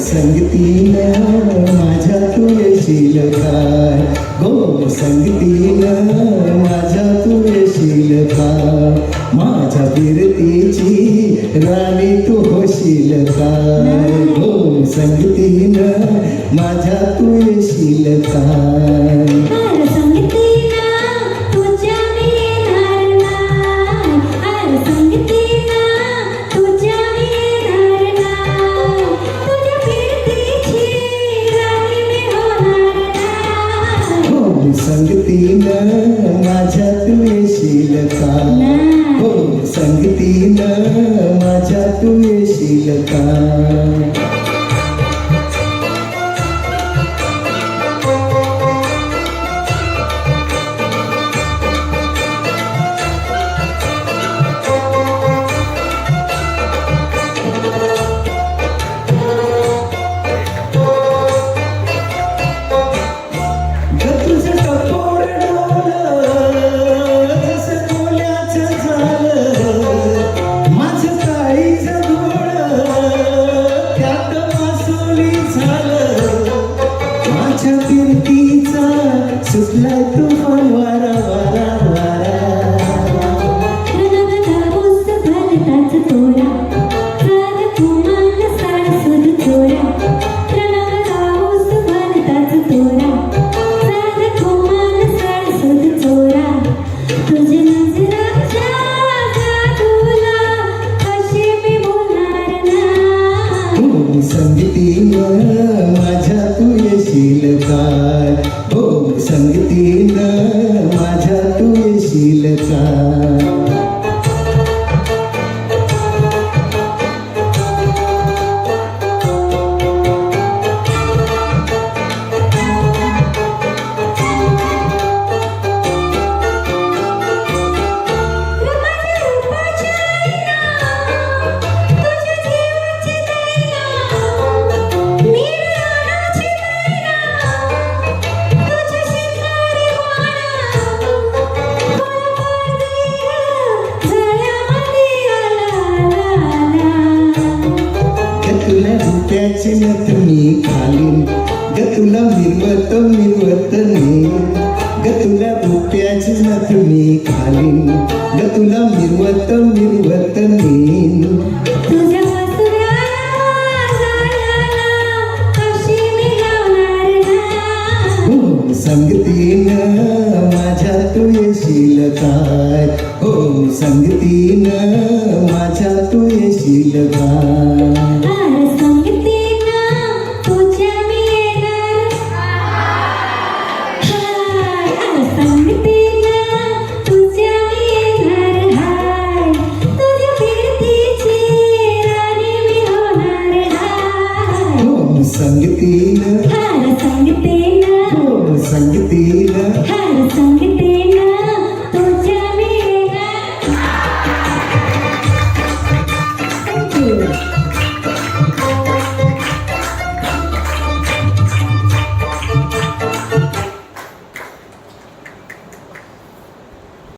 संगतीनं माझ्या तू येशील काय, हो संगतीनं माझ्या तू येशील काय, माझ्या फिरतीची राणी तू होशील काय, हो संगतीनं माझ्या तू येशील काय. संगतीनं माझ्या तू येशील का, हो संगतीनं माझ्या तू येशील का. सुटलाय तुफान वारा वारा वारा, संगतीनं माझ्या तू येशील काय, हो संगतीनं माझ्या तू येशील काय. तुला रुपयाची नथ मी घालीन ग, तुला मिरवत मिरवत नेईन ग, तुला रुपयाची नथ मी घालीन ग, तुला मिरवत मिरवत नेईन. हो संगतीनं माझ्या तू येशील काय, हो संगतीनं माझ्या तू येशील काय.